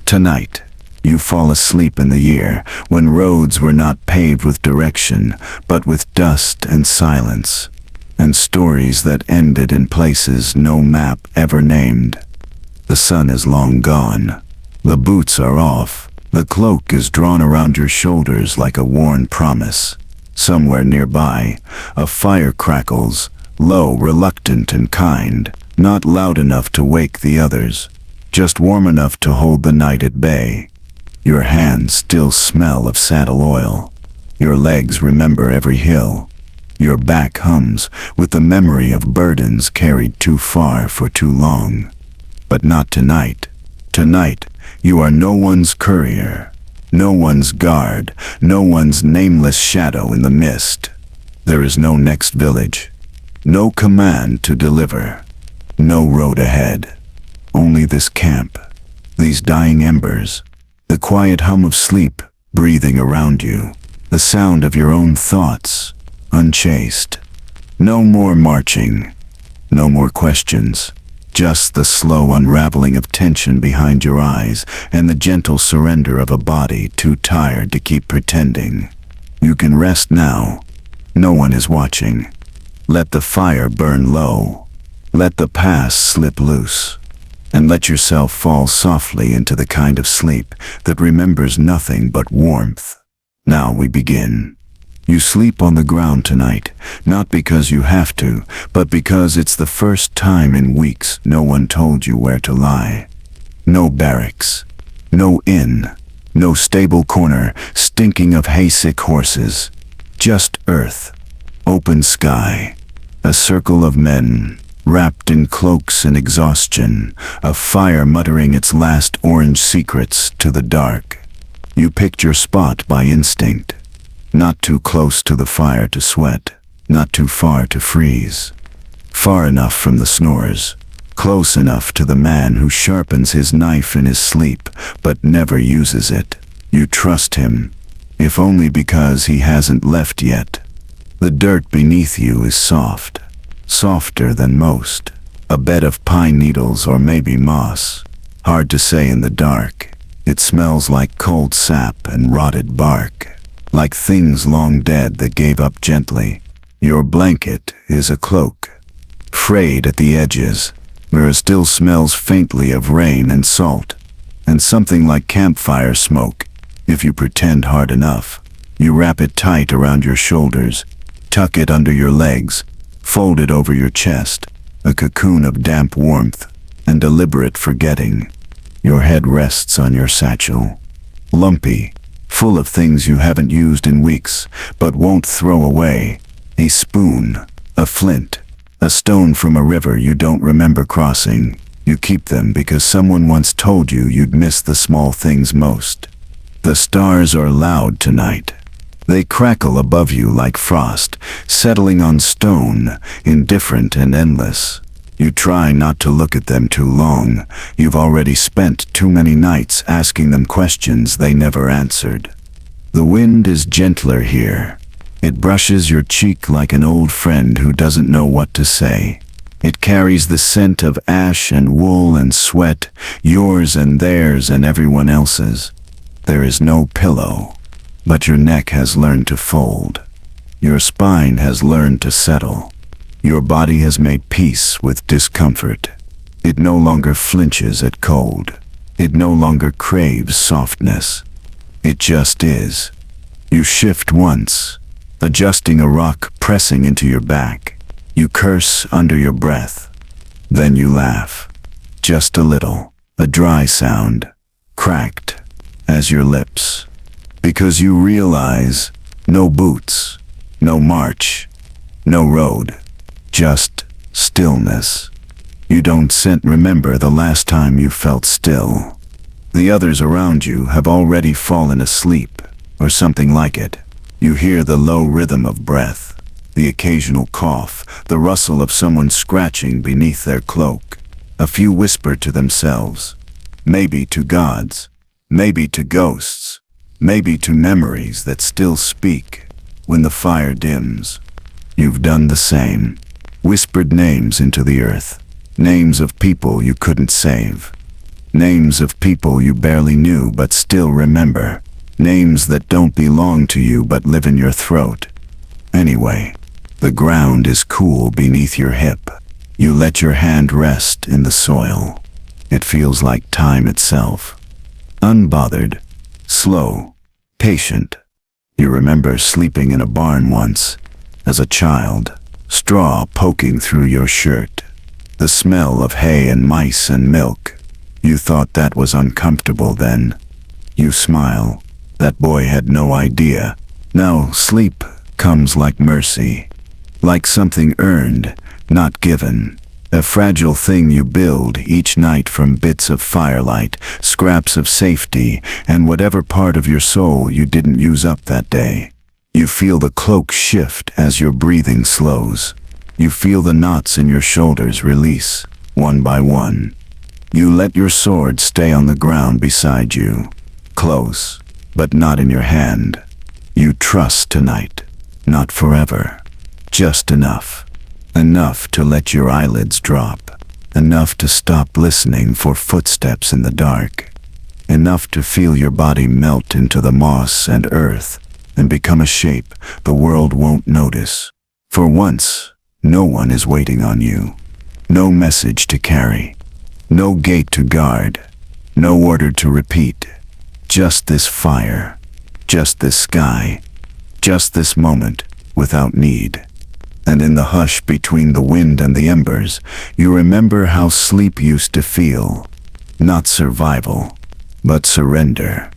Tonight, you fall asleep in the year when roads were not paved with direction, but with dust and silence, and stories that ended in places no map ever named. The sun is long gone. The boots are off. The cloak is drawn around your shoulders like a worn promise. Somewhere nearby, a fire crackles, low, reluctant and kind, not loud enough to wake the others, just warm enough to hold the night at bay. Your hands still smell of saddle oil. Your legs remember every hill. Your back hums with the memory of burdens carried too far for too long. But not tonight. Tonight, you are no one's courier, no one's guard, no one's nameless shadow in the mist. There is no next village, no command to deliver, no road ahead. Only this camp, these dying embers, the quiet hum of sleep breathing around you, the sound of your own thoughts, unchased. No more marching, no more questions. Just the slow unraveling of tension behind your eyes and the gentle surrender of a body too tired to keep pretending. You can rest now. No one is watching. Let the fire burn low. Let the past slip loose. And let yourself fall softly into the kind of sleep that remembers nothing but warmth. Now we begin. You sleep on the ground tonight, not because you have to, but because it's the first time in weeks no one told you where to lie. No barracks, no inn, no stable corner stinking of haysick horses. Just earth, open sky, a circle of men wrapped in cloaks and exhaustion, a fire muttering its last orange secrets to the dark. You picked your spot by instinct. Not too close to the fire to sweat, not too far to freeze. Far enough from the snores, close enough to the man who sharpens his knife in his sleep but never uses it. You trust him, if only because he hasn't left yet. The dirt beneath you is soft, softer than most. A bed of pine needles or maybe moss. Hard to say in the dark. It smells like cold sap and rotted bark. Like things long dead that gave up gently. Your blanket is a cloak, frayed at the edges. There still smells faintly of rain and salt, and something like campfire smoke, if you pretend hard enough. You wrap it tight around your shoulders, tuck it under your legs, fold it over your chest, a cocoon of damp warmth and deliberate forgetting. Your head rests on your satchel, lumpy, full of things you haven't used in weeks, but won't throw away. A spoon, a flint, a stone from a river you don't remember crossing. You keep them because someone once told you you'd miss the small things most. The stars are loud tonight. They crackle above you like frost, settling on stone, indifferent and endless. You try not to look at them too long. You've already spent too many nights asking them questions they never answered. The wind is gentler here. It brushes your cheek like an old friend who doesn't know what to say. It carries the scent of ash and wool and sweat, yours and theirs and everyone else's. There is no pillow, but your neck has learned to fold. Your spine has learned to settle. Your body has made peace with discomfort. It no longer flinches at cold. It no longer craves softness. It just is. You shift once, adjusting a rock pressing into your back. You curse under your breath. Then you laugh. Just a little. A dry sound, cracked as your lips. Because you realize no boots, no march, no road. Just stillness. You don't remember the last time you felt still. The others around you have already fallen asleep, or something like it. You hear the low rhythm of breath, the occasional cough, the rustle of someone scratching beneath their cloak. A few whisper to themselves, maybe to gods, maybe to ghosts, maybe to memories that still speak when the fire dims. You've done the same. Whispered names into the earth, names of people you couldn't save, Names of people you barely knew but still remember. Names that don't belong to you but live in your throat. Anyway, the ground is cool beneath your hip. You let your hand rest in the soil. It feels like time itself. Unbothered, slow, patient. You remember sleeping in a barn once, as a child, straw poking through your shirt, the smell of hay and mice and milk. You thought that was uncomfortable then. You smile. That boy had no idea. Now sleep comes like mercy, like something earned, not given. A fragile thing you build each night from bits of firelight, scraps of safety, and whatever part of your soul you didn't use up that day. You feel the cloak shift as your breathing slows. You feel the knots in your shoulders release, one by one. You let your sword stay on the ground beside you, close, but not in your hand. You trust tonight, not forever, just enough. Enough to let your eyelids drop. Enough to stop listening for footsteps in the dark. Enough to feel your body melt into the moss and earth and become a shape the world won't notice. For once, no one is waiting on you. No message to carry. No gate to guard. No order to repeat. Just this fire. Just this sky. Just this moment without need. And in the hush between the wind and the embers, you remember how sleep used to feel. Not survival, but surrender.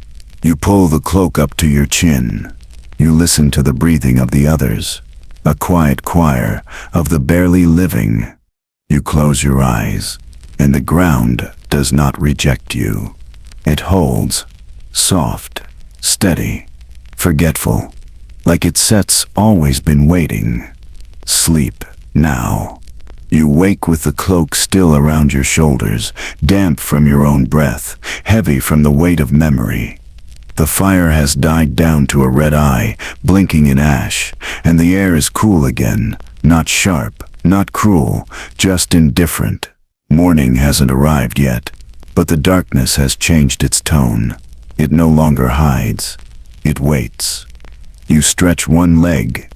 You pull the cloak up to your chin. You listen to the breathing of the others, a quiet choir of the barely living. You close your eyes, and the ground does not reject you. It holds, soft, steady, forgetful, like its set's always been waiting. Sleep, now. You wake with the cloak still around your shoulders, damp from your own breath, heavy from the weight of memory. The fire has died down to a red eye, blinking in ash, and the air is cool again, not sharp, not cruel, just indifferent. Morning hasn't arrived yet, but the darkness has changed its tone. It no longer hides. It waits. You stretch one leg,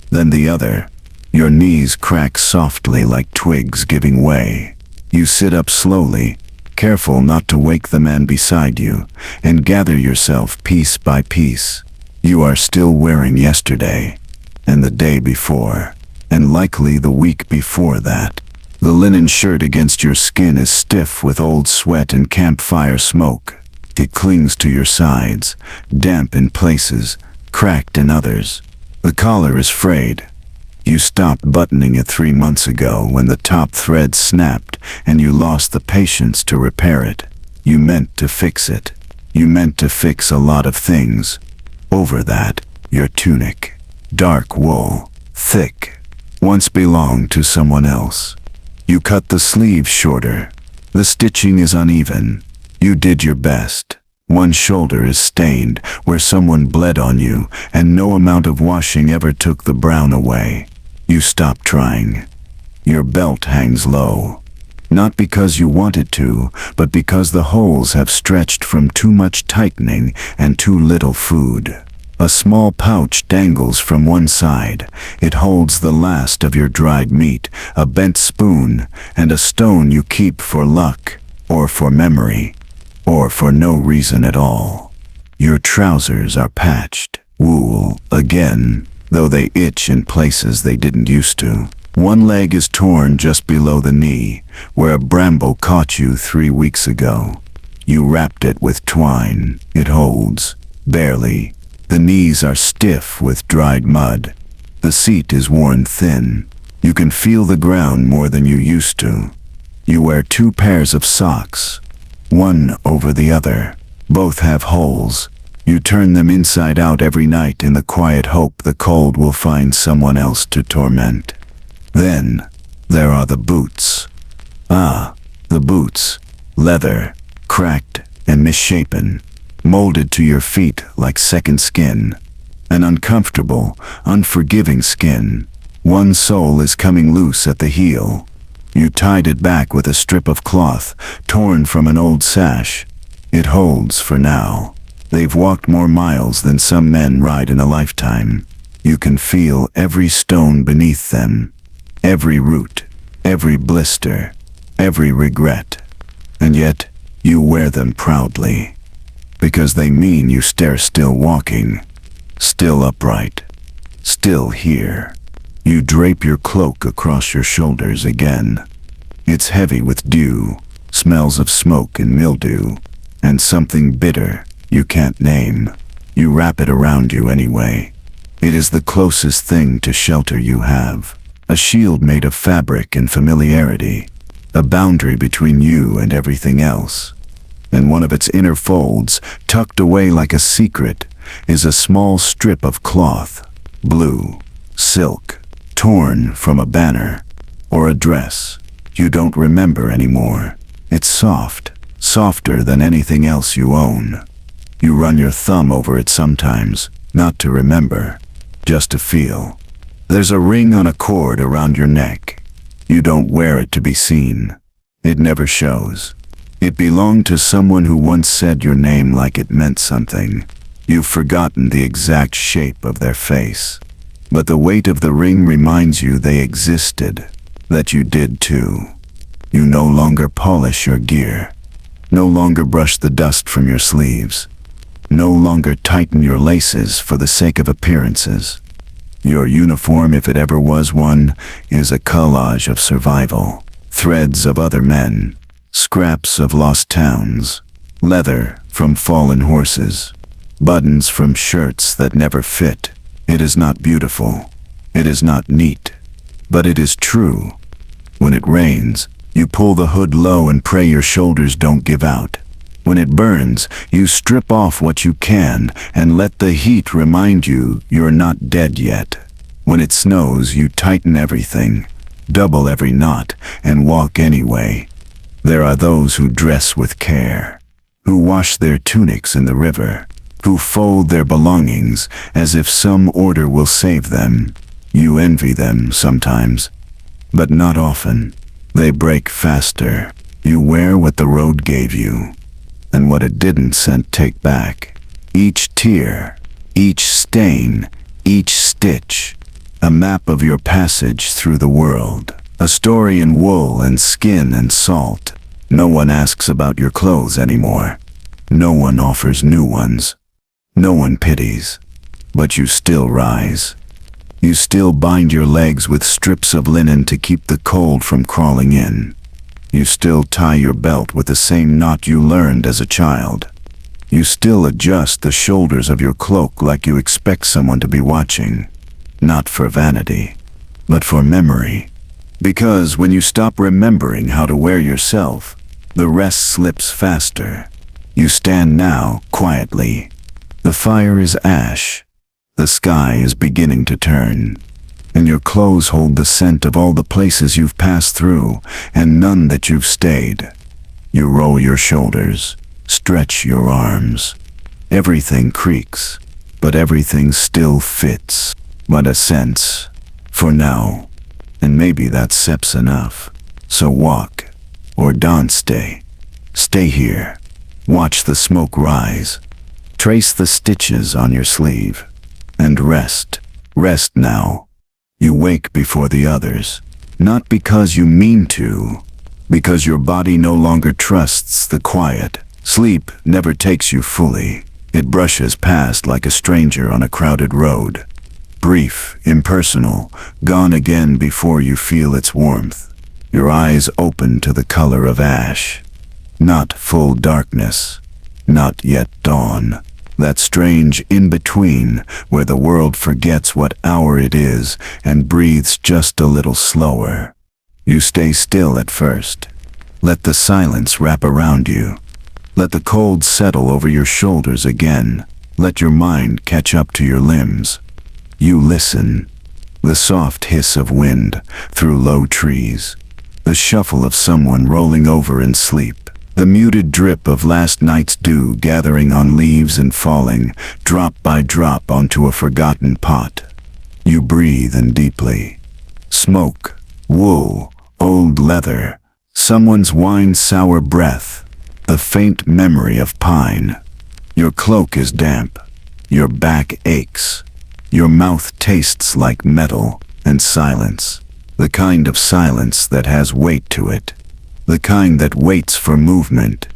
then the other. Your knees crack softly like twigs giving way. You sit up slowly, careful not to wake the man beside you, and gather yourself piece by piece. You are still wearing yesterday, and the day before, and likely the week before that. The linen shirt against your skin is stiff with old sweat and campfire smoke. It clings to your sides, damp in places, cracked in others. The collar is frayed. You stopped buttoning it 3 months ago when the top thread snapped and you lost the patience to repair it. You meant to fix it. You meant to fix a lot of things. Over that, your tunic, dark wool, thick, once belonged to someone else. You cut the sleeves shorter. The stitching is uneven. You did your best. One shoulder is stained where someone bled on you, and no amount of washing ever took the brown away. You stop trying. Your belt hangs low. Not because you wanted to, but because the holes have stretched from too much tightening and too little food. A small pouch dangles from one side. It holds the last of your dried meat, a bent spoon, and a stone you keep for luck, or for memory, or for no reason at all. Your trousers are patched, wool, again, though they itch in places they didn't used to. One leg is torn just below the knee, where a bramble caught you 3 weeks ago. You wrapped it with twine. It holds, barely. The knees are stiff with dried mud. The seat is worn thin. You can feel the ground more than you used to. You wear 2 pairs of socks, one over the other. Both have holes. You turn them inside out every night in the quiet hope the cold will find someone else to torment. Then, there are the boots. Ah, the boots. Leather, cracked and misshapen, molded to your feet like second skin. An uncomfortable, unforgiving skin. One sole is coming loose at the heel. You tied it back with a strip of cloth, torn from an old sash. It holds for now. They've walked more miles than some men ride in a lifetime. You can feel every stone beneath them, every root, every blister, every regret. And yet, you wear them proudly, because they mean you stare still walking, still upright, still here. You drape your cloak across your shoulders again. It's heavy with dew, smells of smoke and mildew, and something bitter you can't name. You wrap it around you anyway. It is the closest thing to shelter you have. A shield made of fabric and familiarity, a boundary between you and everything else. And one of its inner folds, tucked away like a secret, is a small strip of cloth, blue, silk, torn from a banner or a dress you don't remember anymore. It's soft, softer than anything else you own. You run your thumb over it sometimes, not to remember, just to feel. There's a ring on a cord around your neck. You don't wear it to be seen. It never shows. It belonged to someone who once said your name like it meant something. You've forgotten the exact shape of their face, but the weight of the ring reminds you they existed, that you did too. You no longer polish your gear, no longer brush the dust from your sleeves, no longer tighten your laces for the sake of appearances. Your uniform, if it ever was one, is a collage of survival, threads of other men, scraps of lost towns, leather from fallen horses, buttons from shirts that never fit. It is not beautiful. It is not neat. But it is true. When it rains, you pull the hood low and pray your shoulders don't give out. When it burns, you strip off what you can and let the heat remind you you're not dead yet. When it snows, you tighten everything, double every knot, and walk anyway. There are those who dress with care, who wash their tunics in the river, who fold their belongings as if some order will save them. You envy them sometimes, but not often. They break faster. You wear what the road gave you, and what it didn't send take back. Each tear, each stain, each stitch, a map of your passage through the world. A story in wool and skin and salt. No one asks about your clothes anymore. No one offers new ones. No one pities. But you still rise. You still bind your legs with strips of linen to keep the cold from crawling in. You still tie your belt with the same knot you learned as a child. You still adjust the shoulders of your cloak like you expect someone to be watching. Not for vanity, but for memory. Because when you stop remembering how to wear yourself, the rest slips faster. You stand now, quietly. The fire is ash. The sky is beginning to turn. And your clothes hold the scent of all the places you've passed through, and none that you've stayed. You roll your shoulders, stretch your arms. Everything creaks, but everything still fits. But a sense, for now. And maybe that sep's enough. So walk, or don't stay. Stay here. Watch the smoke rise. Trace the stitches on your sleeve. And rest. Rest now. You wake before the others. Not because you mean to. Because your body no longer trusts the quiet. Sleep never takes you fully. It brushes past like a stranger on a crowded road. Brief, impersonal, gone again before you feel its warmth. Your eyes open to the color of ash. Not full darkness. Not yet dawn. That strange in-between where the world forgets what hour it is and breathes just a little slower. You stay still at first. Let the silence wrap around you. Let the cold settle over your shoulders again. Let your mind catch up to your limbs. You listen. The soft hiss of wind through low trees. The shuffle of someone rolling over in sleep. The muted drip of last night's dew gathering on leaves and falling, drop by drop onto a forgotten pot. You breathe in deeply. Smoke, wool, Old leather, someone's wine-sour breath, the faint memory of pine. Your cloak is damp, your back aches, your mouth tastes like metal and silence. The kind of silence that has weight to it, the kind that waits for movement.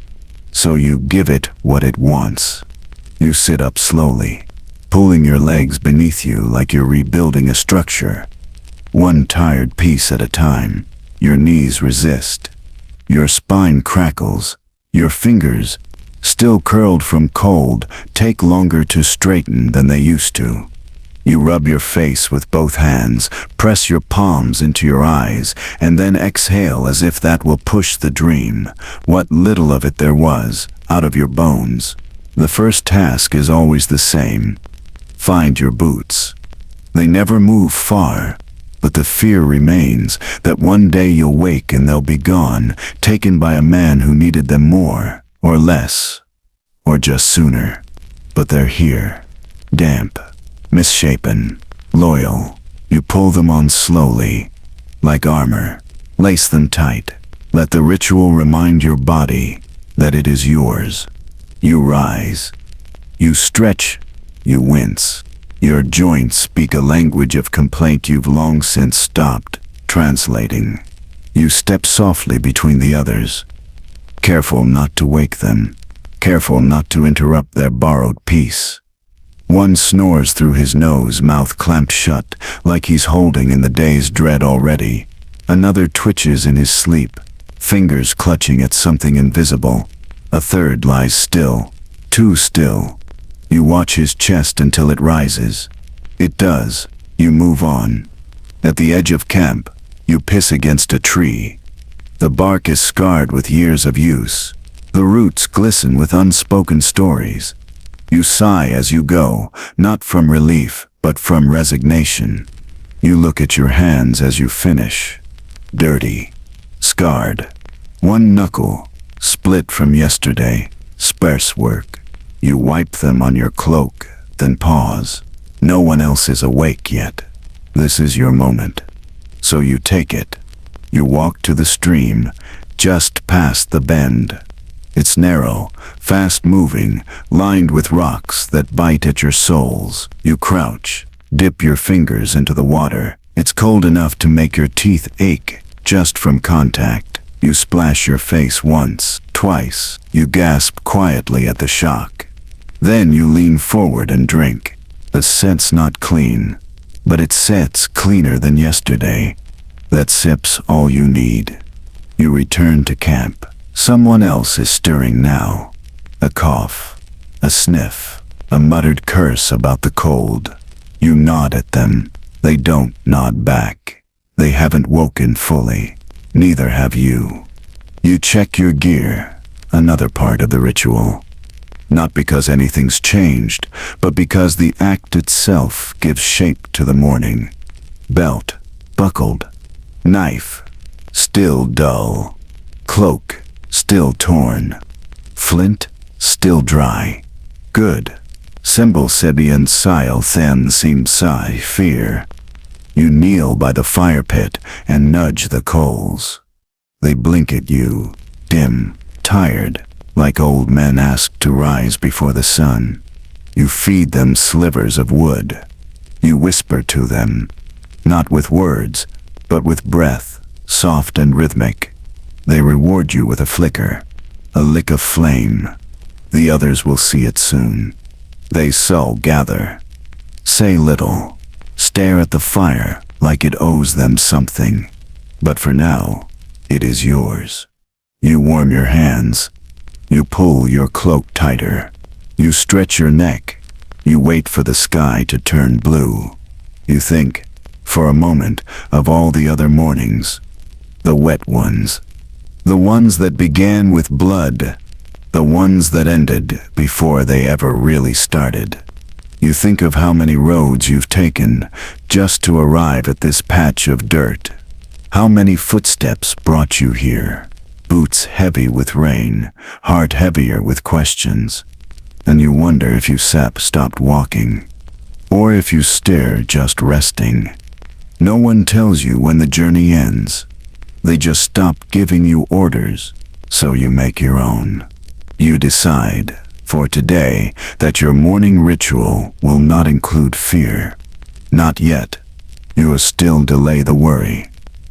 So you give it what it wants. You sit up slowly, pulling your legs beneath you like you're rebuilding a structure. One tired piece at a time. Your knees resist. Your spine crackles. Your fingers, still curled from cold, take longer to straighten than they used to. You rub your face with both hands, press your palms into your eyes, and then exhale as if that will push the dream, what little of it there was, out of your bones. The first task is always the same. Find your boots. They never move far, but the fear remains that one day you'll wake and they'll be gone, taken by a man who needed them more, or less, or just sooner. But they're here, damp, misshapen, loyal. You pull them on slowly, like armor. Lace them tight. Let the ritual remind your body that it is yours. You rise. You stretch. You wince. Your joints speak a language of complaint you've long since stopped translating. You step softly between the others, careful not to wake them, careful not to interrupt their borrowed peace. One snores through his nose, mouth clamped shut, like he's holding in the day's dread already. Another twitches in his sleep, fingers clutching at something invisible. A third lies still, too still. You watch his chest until it rises. It does. You move on. At the edge of camp, you piss against a tree. The bark is scarred with years of use. The roots glisten with unspoken stories. You sigh as you go, not from relief, but from resignation. You look at your hands as you finish. Dirty. Scarred. One knuckle, split from yesterday. Sparse work. You wipe them on your cloak, then pause. No one else is awake yet. This is your moment. So you take it. You walk to the stream, just past the bend. It's narrow, fast-moving, lined with rocks that bite at your soles. You crouch, dip your fingers into the water. It's cold enough to make your teeth ache just from contact. You splash your face once, twice. You gasp quietly at the shock. Then you lean forward and drink. The scent's not clean, but it sets cleaner than yesterday. That sip's all you need. You return to camp. Someone else is stirring now. A cough, a sniff, a muttered curse about the cold. You nod at them. They don't nod back. They haven't woken fully. Neither have you. You check your gear, another part of the ritual. Not because anything's changed, but because the act itself gives shape to the morning. Belt, buckled. Knife, still dull. Cloak, still torn. Flint, still dry. Good. Symbol Sebian Sil Then seem Psi fear. You kneel by the fire pit and nudge the coals. They blink at you, dim, tired, like old men asked to rise before the sun. You feed them slivers of wood. You whisper to them, not with words, but with breath, soft and rhythmic. They reward you with a flicker, a lick of flame. The others will see it soon. They so gather. Say little. Stare at the fire like it owes them something. But for now, it is yours. You warm your hands. You pull your cloak tighter. You stretch your neck. You wait for the sky to turn blue. You think, for a moment, of all the other mornings. The wet ones. The ones that began with blood. The ones that ended before they ever really started. You think of how many roads you've taken just to arrive at this patch of dirt. How many footsteps brought you here? Boots heavy with rain, heart heavier with questions. And you wonder if you stopped walking, or if you stare just resting. No one tells you when the journey ends. They just stop giving you orders, so you make your own. You decide, for today, that your morning ritual will not include fear. Not yet. You will still delay the worry.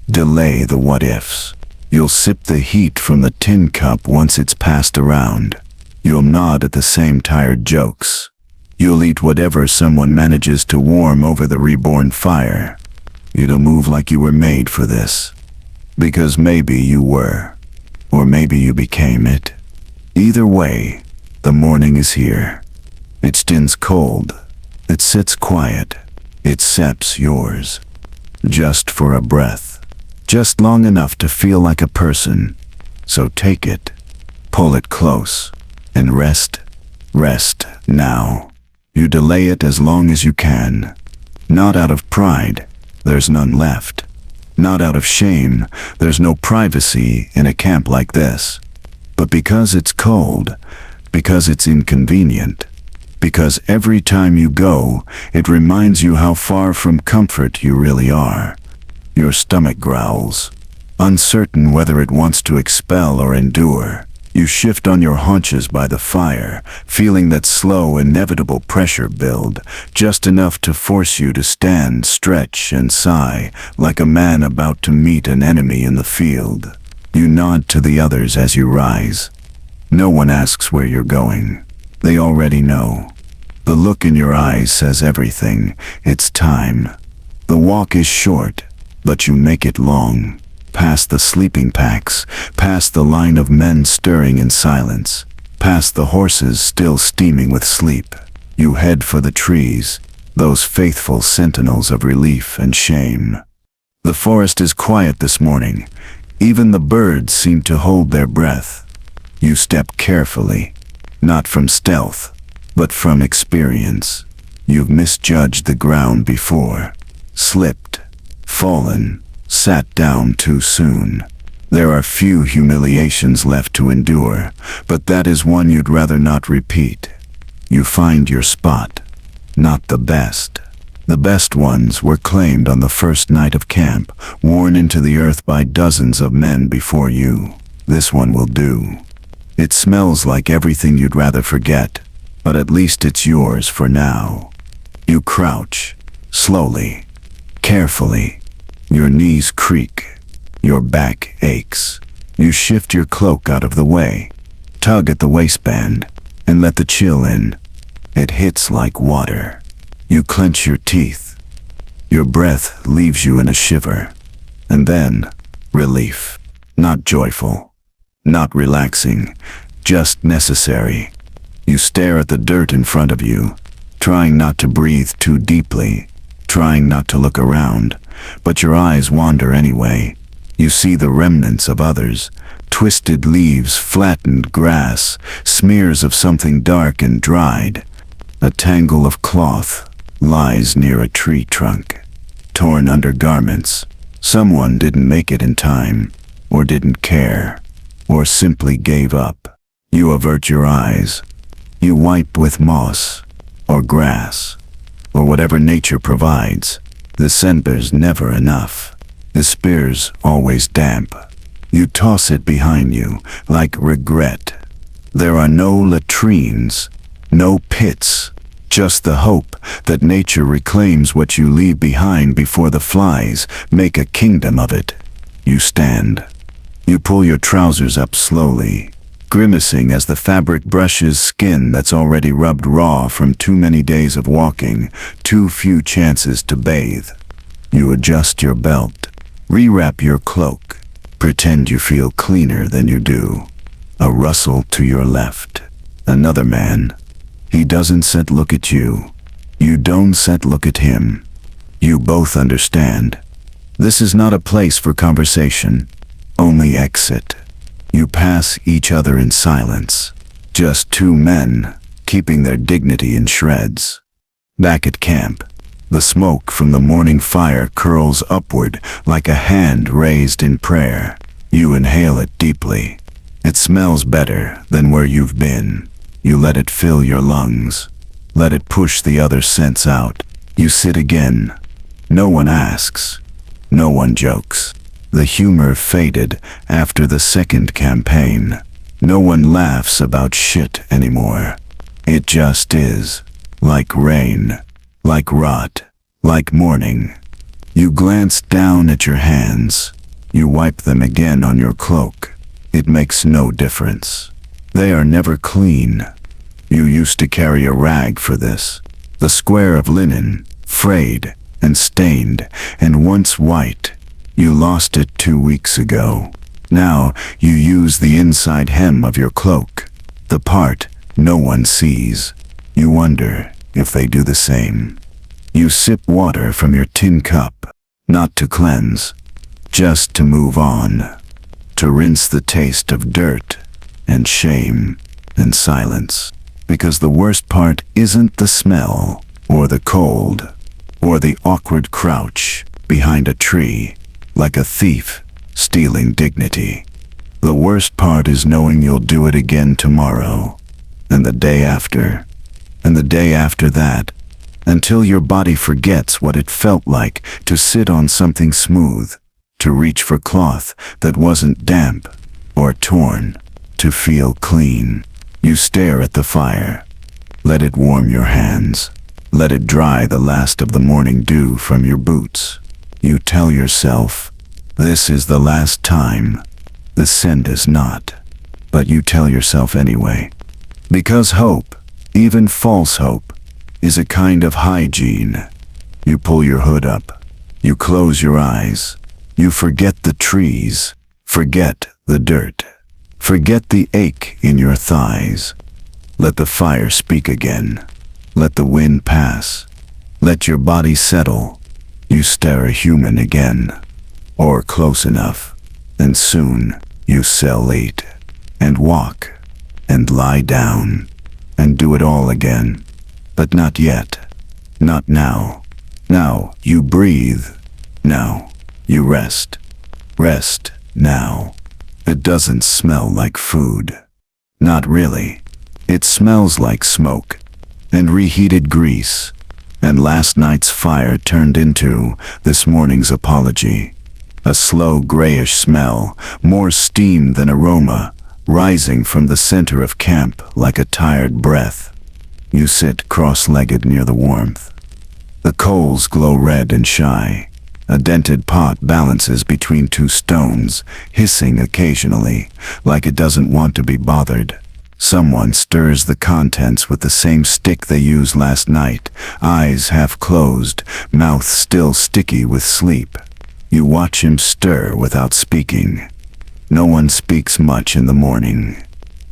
Delay the what-ifs. You'll sip the heat from the tin cup once it's passed around. You'll nod at the same tired jokes. You'll eat whatever someone manages to warm over the reborn fire. You'll move like you were made for this. Because maybe you were. Or maybe you became it. Either way, the morning is here. It stands cold. It sits quiet. It sips yours. Just for a breath. Just long enough to feel like a person. So take it. Pull it close. And rest. Rest now. You delay it as long as you can. Not out of pride. There's none left. Not out of shame. There's no privacy in a camp like this. But because it's cold. Because it's inconvenient. Because every time you go, it reminds you how far from comfort you really are. Your stomach growls, uncertain whether it wants to expel or endure. You shift on your haunches by the fire, feeling that slow, inevitable pressure build, just enough to force you to stand, stretch, and sigh, like a man about to meet an enemy in the field. You nod to the others as you rise. No one asks where you're going. They already know. The look in your eyes says everything. It's time. The walk is short, but you make it long. Past the sleeping packs, past the line of men stirring in silence, past the horses still steaming with sleep. You head for the trees, those faithful sentinels of relief and shame. The forest is quiet this morning. Even the birds seem to hold their breath. You step carefully, not from stealth, but from experience. You've misjudged the ground before, slipped, fallen, sat down too soon. There are few humiliations left to endure, but that is one you'd rather not repeat. You find your spot, not the best. The best ones were claimed on the first night of camp, worn into the earth by dozens of men before you. This one will do. It smells like everything you'd rather forget, but at least it's yours for now. You crouch, slowly, carefully. Your knees creak. Your back aches. You shift your cloak out of the way, tug at the waistband, and let the chill in. It hits like water. You clench your teeth. Your breath leaves you in a shiver. And then, relief. Not joyful. Not relaxing. Just necessary. You stare at the dirt in front of you, trying not to breathe too deeply, trying not to look around, but your eyes wander anyway. You see the remnants of others, twisted leaves, flattened grass, smears of something dark and dried. A tangle of cloth lies near a tree trunk, torn undergarments. Someone didn't make it in time, or didn't care, or simply gave up. You avert your eyes. You wipe with moss, or grass, or whatever nature provides. The scent's never enough. The spear's always damp. You toss it behind you, like regret. There are no latrines, no pits, just the hope that nature reclaims what you leave behind before the flies make a kingdom of it. You stand. You pull your trousers up slowly, grimacing as the fabric brushes skin that's already rubbed raw from too many days of walking, too few chances to bathe. You adjust your belt, rewrap your cloak, pretend you feel cleaner than you do. A rustle to your left. Another man. He doesn't set look at you. You don't set look at him. You both understand. This is not a place for conversation. Only exit. You pass each other in silence. Just two men, keeping their dignity in shreds. Back at camp, the smoke from the morning fire curls upward like a hand raised in prayer. You inhale it deeply. It smells better than where you've been. You let it fill your lungs. Let it push the other scents out. You sit again. No one asks. No one jokes. The humor faded after the second campaign. No one laughs about shit anymore. It just is. Like rain. Like rot. Like morning. You glance down at your hands. You wipe them again on your cloak. It makes no difference. They are never clean. You used to carry a rag for this. The square of linen, frayed and stained and once white. You lost it 2 weeks ago. Now you use the inside hem of your cloak, the part no one sees. You wonder if they do the same. You sip water from your tin cup, not to cleanse, just to move on, to rinse the taste of dirt and shame and silence. Because the worst part isn't the smell, or the cold, or the awkward crouch behind a tree, like a thief stealing dignity. The worst part is knowing you'll do it again tomorrow, and the day after, and the day after that, until your body forgets what it felt like to sit on something smooth, to reach for cloth that wasn't damp or torn, to feel clean. You stare at the fire. Let it warm your hands. Let it dry the last of the morning dew from your boots. You tell yourself, this is the last time. The scent is not. But you tell yourself anyway. Because hope, even false hope, is a kind of hygiene. You pull your hood up. You close your eyes. You forget the trees. Forget the dirt. Forget the ache in your thighs. Let the fire speak again. Let the wind pass. Let your body settle. You stare a human again. Or close enough. And soon you cellate. And walk. And lie down. And do it all again. But not yet. Not now. Now you breathe. Now you rest. Rest now. It doesn't smell like food. Not really. It smells like smoke, and reheated grease, and last night's fire turned into this morning's apology. A slow grayish smell, more steam than aroma, rising from the center of camp like a tired breath. You sit cross-legged near the warmth. The coals glow red and shy. A dented pot balances between 2 stones, hissing occasionally, like it doesn't want to be bothered. Someone stirs the contents with the same stick they used last night, eyes half closed, mouth still sticky with sleep. You watch him stir without speaking. No one speaks much in the morning.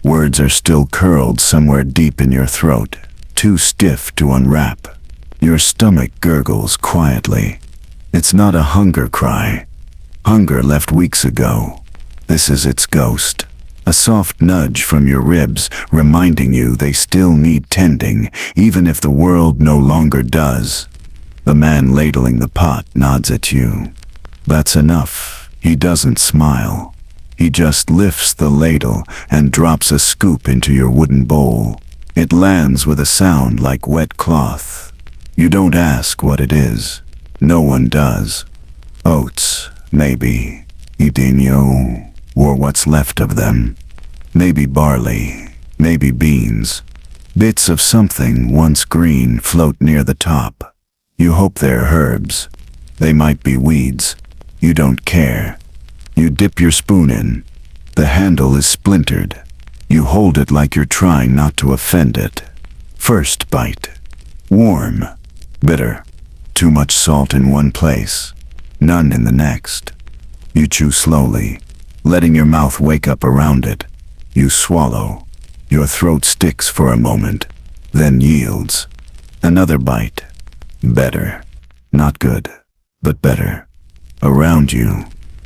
Words are still curled somewhere deep in your throat, too stiff to unwrap. Your stomach gurgles quietly. It's not a hunger cry. Hunger left weeks ago. This is its ghost. A soft nudge from your ribs reminding you they still need tending, even if the world no longer does. The man ladling the pot nods at you. That's enough. He doesn't smile. He just lifts the ladle and drops a scoop into your wooden bowl. It lands with a sound like wet cloth. You don't ask what it is. No one does. Oats, maybe. Idinho, or what's left of them. Maybe barley, maybe beans. Bits of something once green float near the top. You hope they're herbs. They might be weeds. You don't care. You dip your spoon in. The handle is splintered. You hold it like you're trying not to offend it. First bite. Warm. Bitter. Too much salt in one place. None in the next. You chew slowly, letting your mouth wake up around it. You swallow. Your throat sticks for a moment, then yields. Another bite. Better. Not good, but better. Around you,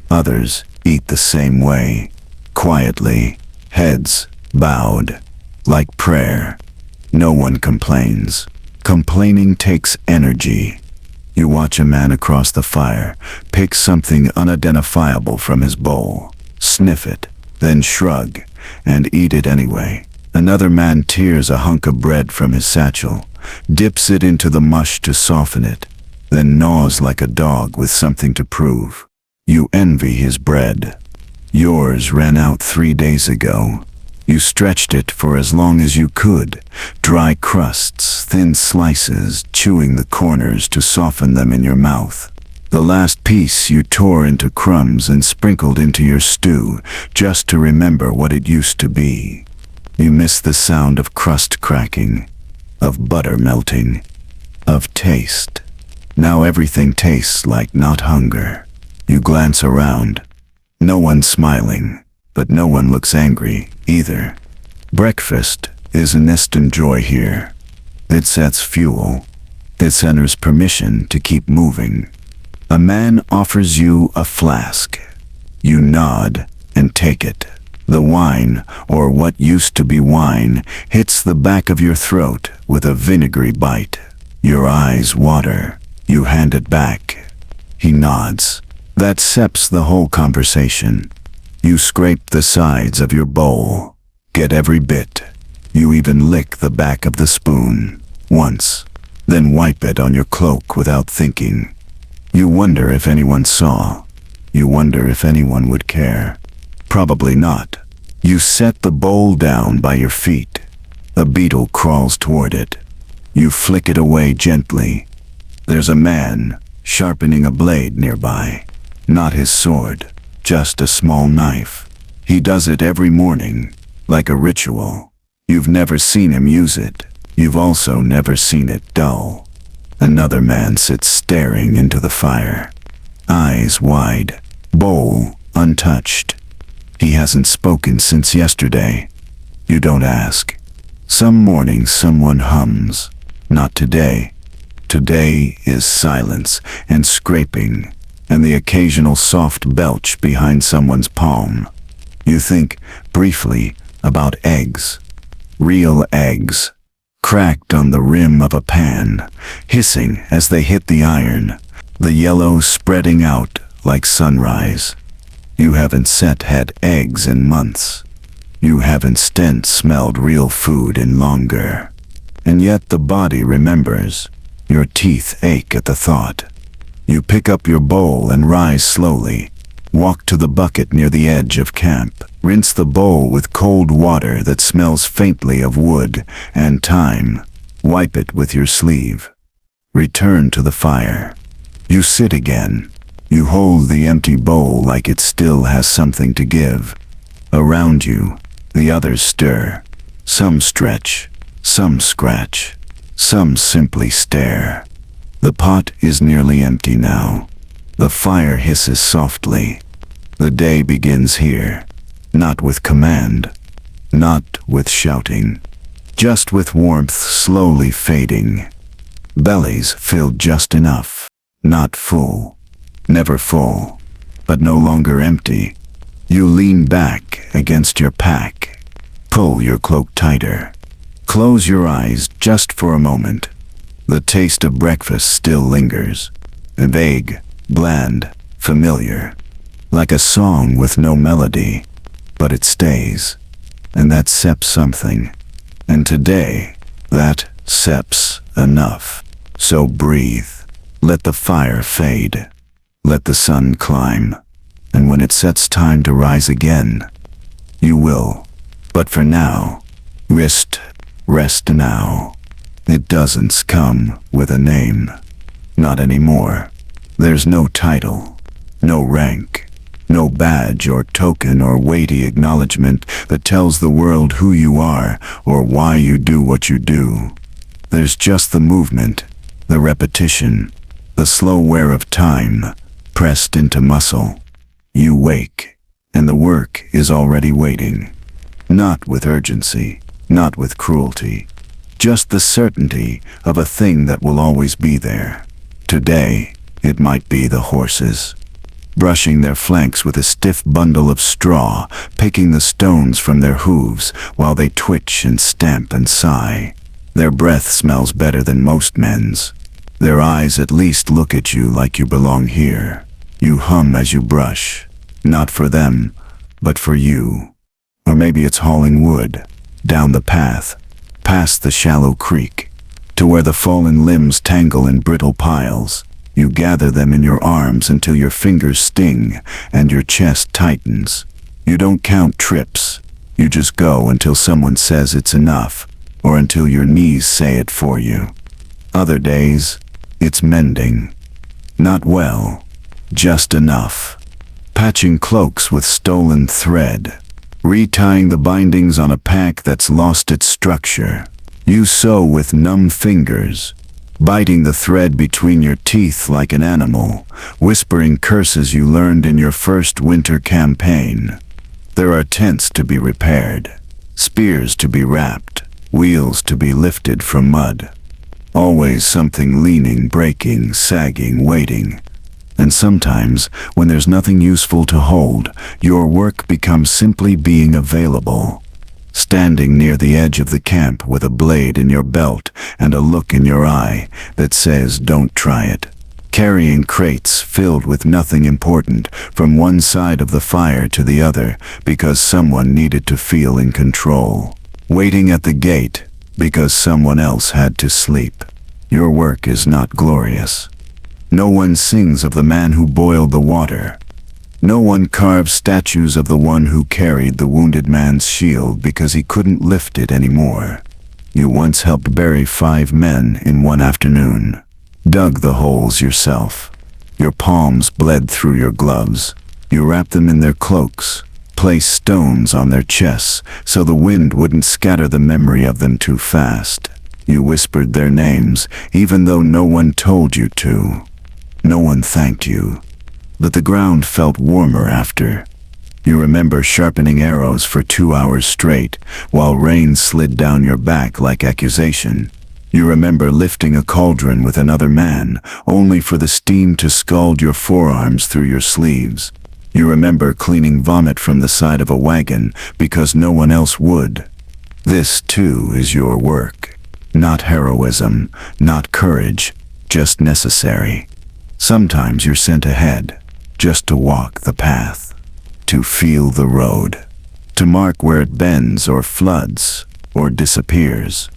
others eat the same way. Quietly, heads bowed, like prayer. No one complains. Complaining takes energy. You watch a man across the fire pick something unidentifiable from his bowl, sniff it, then shrug, and eat it anyway. Another man tears a hunk of bread from his satchel, dips it into the mush to soften it, then gnaws like a dog with something to prove. You envy his bread. Yours ran out 3 days ago. You stretched it for as long as you could, dry crusts, thin slices, chewing the corners to soften them in your mouth. The last piece you tore into crumbs and sprinkled into your stew, just to remember what it used to be. You miss the sound of crust cracking, of butter melting, of taste. Now everything tastes like not hunger. You glance around. No one's smiling, but no one looks angry either. Breakfast is an instant joy here. It sets fuel. It centers permission to keep moving. A man offers you a flask. You nod and take it. The wine, or what used to be wine, hits the back of your throat with a vinegary bite. Your eyes water. You hand it back. He nods. That seps the whole conversation. You scrape the sides of your bowl. Get every bit. You even lick the back of the spoon. Once. Then wipe it on your cloak without thinking. You wonder if anyone saw. You wonder if anyone would care. Probably not. You set the bowl down by your feet. A beetle crawls toward it. You flick it away gently. There's a man sharpening a blade nearby. Not his sword, just a small knife. He does it every morning, like a ritual. You've never seen him use it. You've also never seen it dull. Another man sits staring into the fire. Eyes wide, bowl untouched. He hasn't spoken since yesterday. You don't ask. Some mornings someone hums. Not today. Today is silence and scraping, and the occasional soft belch behind someone's palm. You think, briefly, about eggs. Real eggs. Cracked on the rim of a pan, hissing as they hit the iron, the yellow spreading out like sunrise. You haven't had eggs in months. You haven't smelled real food in longer. And yet the body remembers. Your teeth ache at the thought. You pick up your bowl and rise slowly. Walk to the bucket near the edge of camp. Rinse the bowl with cold water that smells faintly of wood and thyme. Wipe it with your sleeve. Return to the fire. You sit again. You hold the empty bowl like it still has something to give. Around you, the others stir. Some stretch, some scratch, some simply stare. The pot is nearly empty now. The fire hisses softly. The day begins here. Not with command, not with shouting, just with warmth slowly fading. Bellies filled just enough, not full, never full, but no longer empty. You lean back against your pack, pull your cloak tighter, close your eyes just for a moment. The taste of breakfast still lingers, vague, bland, familiar, like a song with no melody. But it stays, and that seps something. And today, that seps enough. So breathe. Let the fire fade. Let the sun climb. And when it sets time to rise again, you will. But for now, rest now. It doesn't come with a name. Not anymore. There's no title, no rank. No badge or token or weighty acknowledgement that tells the world who you are or why you do what you do. There's just the movement, the repetition, the slow wear of time pressed into muscle. You wake, and the work is already waiting. Not with urgency, not with cruelty, just the certainty of a thing that will always be there. Today, it might be the horses, brushing their flanks with a stiff bundle of straw, picking the stones from their hooves while they twitch and stamp and sigh. Their breath smells better than most men's. Their eyes at least look at you like you belong here. You hum as you brush, not for them, but for you. Or maybe it's hauling wood, down the path, past the shallow creek, to where the fallen limbs tangle in brittle piles. You gather them in your arms until your fingers sting and your chest tightens. You don't count trips. You just go until someone says it's enough, or until your knees say it for you. Other days, it's mending. Not well, just enough. Patching cloaks with stolen thread. Retying the bindings on a pack that's lost its structure. You sew with numb fingers, biting the thread between your teeth like an animal, whispering curses you learned in your first winter campaign. There are tents to be repaired, spears to be wrapped, wheels to be lifted from mud. Always something leaning, breaking, sagging, waiting. And sometimes, when there's nothing useful to hold, your work becomes simply being available. Standing near the edge of the camp with a blade in your belt and a look in your eye that says, "Don't try it." Carrying crates filled with nothing important from one side of the fire to the other because someone needed to feel in control. Waiting at the gate because someone else had to sleep. Your work is not glorious. No one sings of the man who boiled the water. No one carves statues of the one who carried the wounded man's shield because he couldn't lift it anymore. You once helped bury 5 men in one afternoon. Dug the holes yourself. Your palms bled through your gloves. You wrapped them in their cloaks, placed stones on their chests so the wind wouldn't scatter the memory of them too fast. You whispered their names even though no one told you to. No one thanked you, but the ground felt warmer after. You remember sharpening arrows for 2 hours straight while rain slid down your back like accusation. You remember lifting a cauldron with another man only for the steam to scald your forearms through your sleeves. You remember cleaning vomit from the side of a wagon because no one else would. This too is your work. Not heroism, not courage, just necessary. Sometimes you're sent ahead, just to walk the path, to feel the road, to mark where it bends or floods or disappears.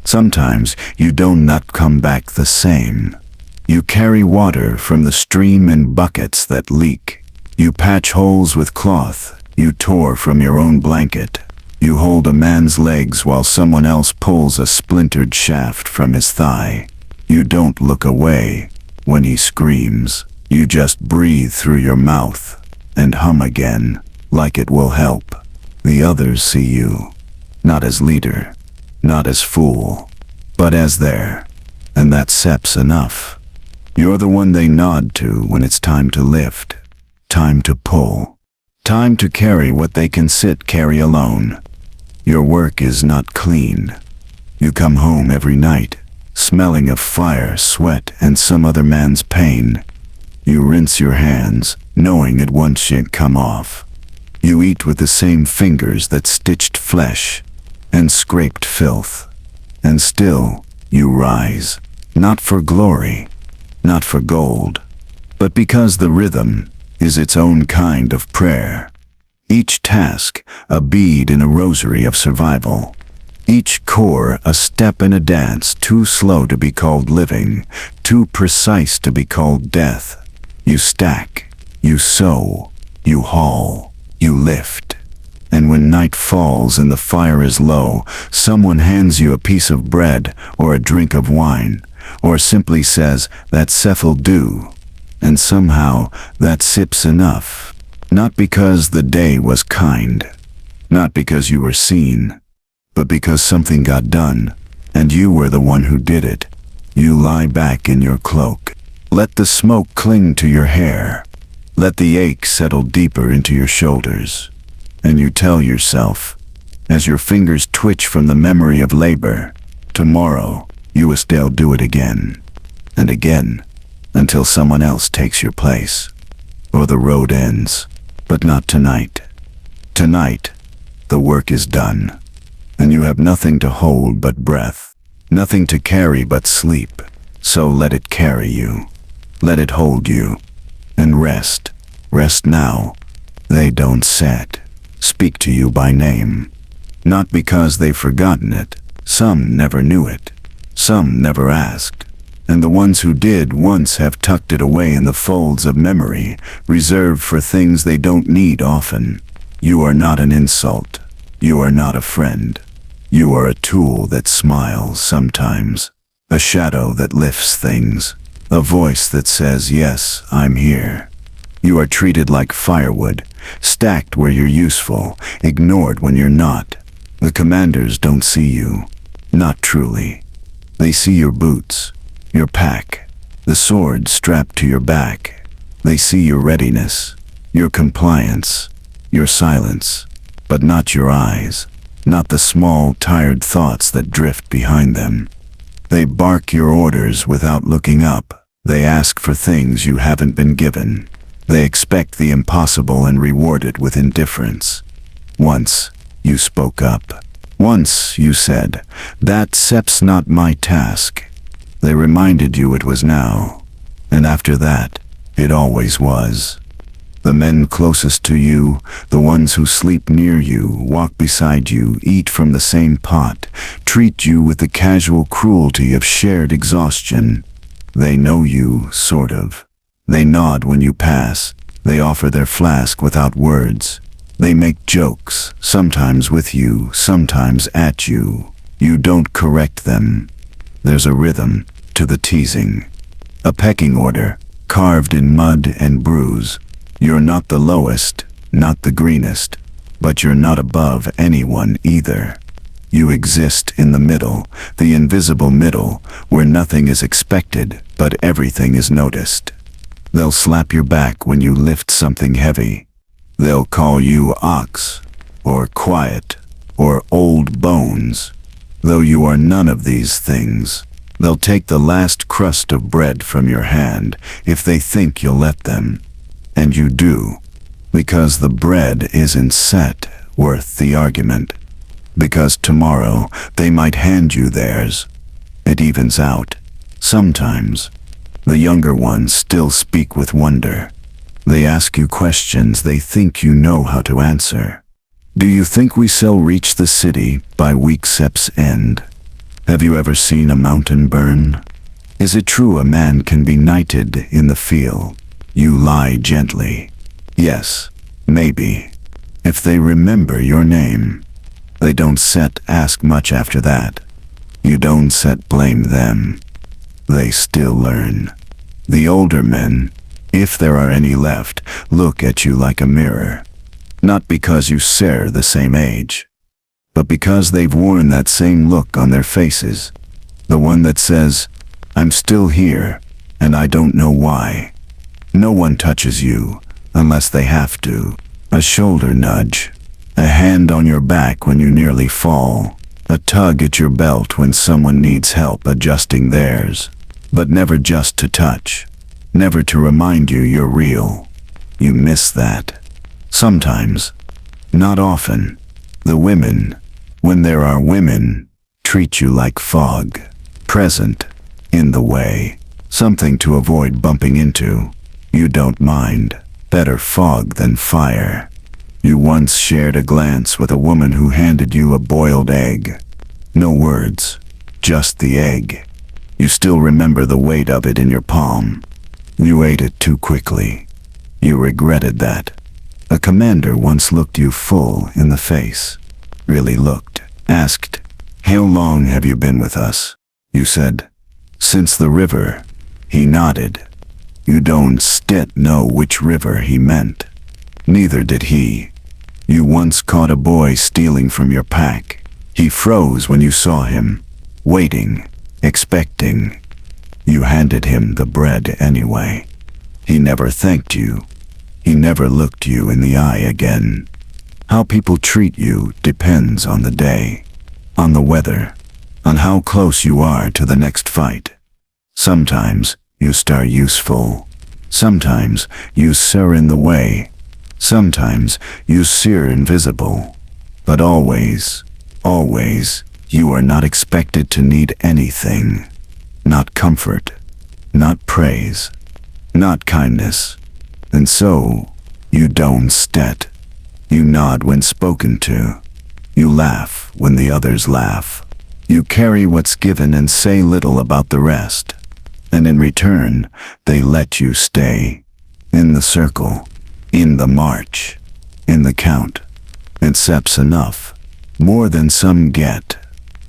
Sometimes you do not come back the same. You carry water from the stream in buckets that leak. You patch holes with cloth you tore from your own blanket. You hold a man's legs while someone else pulls a splintered shaft from his thigh. You don't look away when he screams. You just breathe through your mouth and hum again, like it will help. The others see you, not as leader, not as fool, but as there, and that sep's enough. You're the one they nod to when it's time to lift, time to pull, time to carry what they can carry alone. Your work is not clean. You come home every night, smelling of fire, sweat, and some other man's pain. You rinse your hands, knowing it once yet come off. You eat with the same fingers that stitched flesh and scraped filth. And still, you rise, not for glory, not for gold, but because the rhythm is its own kind of prayer. Each task, a bead in a rosary of survival. Each core, a step in a dance too slow to be called living, too precise to be called death. You stack, you sew, you haul, you lift. And when night falls and the fire is low, someone hands you a piece of bread or a drink of wine, or simply says, "That sipp'll do." And somehow that sip's enough. Not because the day was kind, not because you were seen, but because something got done, and you were the one who did it. You lie back in your cloak. Let the smoke cling to your hair. Let the ache settle deeper into your shoulders. And you tell yourself, as your fingers twitch from the memory of labor, tomorrow you will still do it again, and again, until someone else takes your place, or the road ends. But not tonight. Tonight, the work is done, and you have nothing to hold but breath, nothing to carry but sleep. So let it carry you, let it hold you, and rest. Rest now. They don't speak to you by name, not because they've forgotten it. Some never knew it, some never asked, And the ones who did once have tucked it away in the folds of memory, reserved for things they don't need often. You are not an insult. You are not a friend. You are a tool that smiles sometimes, a shadow that lifts things, a voice that says, yes, I'm here. You are treated like firewood, stacked where you're useful, ignored when you're not. The commanders don't see you, not truly. They see your boots, your pack, the sword strapped to your back. They see your readiness, your compliance, your silence, but not your eyes, not the small, tired thoughts that drift behind them. They bark your orders without looking up. They ask for things you haven't been given. They expect the impossible and reward it with indifference. Once, you spoke up. Once, you said, "That's not my task." They reminded you it was now. And after that, it always was. The men closest to you, the ones who sleep near you, walk beside you, eat from the same pot, treat you with the casual cruelty of shared exhaustion. They know you, sort of. They nod when you pass. They offer their flask without words. They make jokes, sometimes with you, sometimes at you. You don't correct them. There's a rhythm to the teasing, a pecking order, carved in mud and bruise. You're not the lowest, not the greenest, but you're not above anyone either. You exist in the middle, the invisible middle, where nothing is expected, but everything is noticed. They'll slap your back when you lift something heavy. They'll call you ox, or quiet, or old bones. Though you are none of these things, they'll take the last crust of bread from your hand if they think you'll let them. And you do, because the bread isn't set worth the argument. Because tomorrow they might hand you theirs. It evens out. Sometimes. The younger ones still speak with wonder. They ask you questions they think you know how to answer. Do you think we shall reach the city by week sep's end? Have you ever seen a mountain burn? Is it true a man can be knighted in the field? You lie gently. Yes, maybe. If they remember your name. They don't ask much after that. You don't blame them. They still learn. The older men, if there are any left, look at you like a mirror. Not because you share the same age, but because they've worn that same look on their faces. The one that says, I'm still here, and I don't know why. No one touches you, unless they have to. A shoulder nudge, a hand on your back when you nearly fall, a tug at your belt when someone needs help adjusting theirs. But never just to touch, never to remind you you're real. You miss that. Sometimes, not often. The women, when there are women, treat you like fog, present, in the way, something to avoid bumping into. You don't mind. Better fog than fire. You once shared a glance with a woman who handed you a boiled egg. No words, just the egg. You still remember the weight of it in your palm. You ate it too quickly. You regretted that. A commander once looked you full in the face. Really looked. Asked, how long have you been with us? You said, since the river. He nodded. You don't know which river he meant. Neither did he. You once caught a boy stealing from your pack. He froze when you saw him, waiting, expecting. You handed him the bread anyway. He never thanked you. He never looked you in the eye again. How people treat you depends on the day, on the weather, on how close you are to the next fight. Sometimes you start useful. Sometimes you stir in the way. Sometimes you sear invisible. But always, you are not expected to need anything. Not comfort, not praise, not kindness. And so, you don't stet. You nod when spoken to. You laugh when the others laugh. You carry what's given and say little about the rest. and in return, they let you stay. In the circle, in the march, in the count. It's enough, more than some get.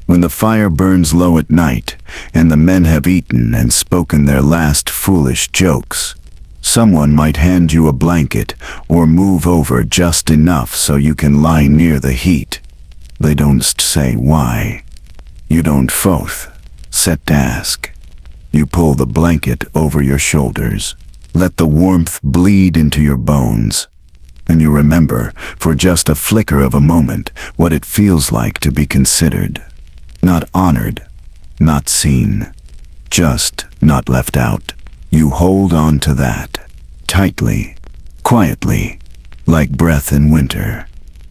When the fire burns low at night, and the men have eaten and spoken their last foolish jokes, someone might hand you a blanket or move over just enough so you can lie near the heat. They don't say why. You don't forth, set task. You pull the blanket over your shoulders. Let the warmth bleed into your bones. And you remember, for just a flicker of a moment, what it feels like to be considered. Not honored, not seen, just not left out. You hold on to that, tightly, quietly, like breath in winter.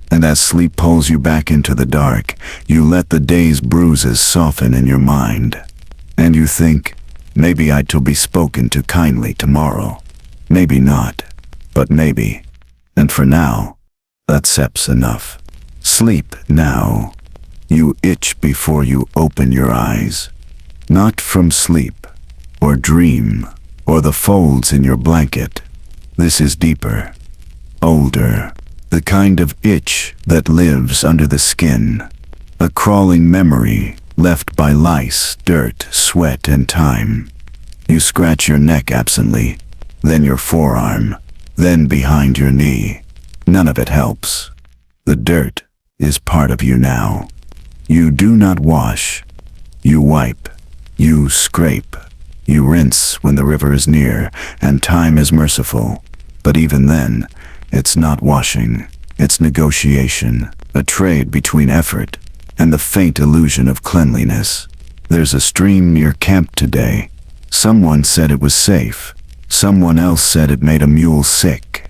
And as sleep pulls you back into the dark, you let the day's bruises soften in your mind. And you think, maybe I shall be spoken to kindly tomorrow. Maybe not, but maybe. And for now, that's enough. Sleep now. You itch before you open your eyes. Not from sleep, or dream, or the folds in your blanket. This is deeper, older, the kind of itch that lives under the skin. A crawling memory left by lice, dirt, sweat, and time. You scratch your neck absently, then your forearm, then behind your knee. None of it helps. The dirt is part of you now. You do not wash. You wipe. You scrape. You rinse when the river is near and time is merciful. But even then, it's not washing. It's negotiation, a trade between effort and the faint illusion of cleanliness. There's a stream near camp today. Someone said it was safe. Someone else said it made a mule sick.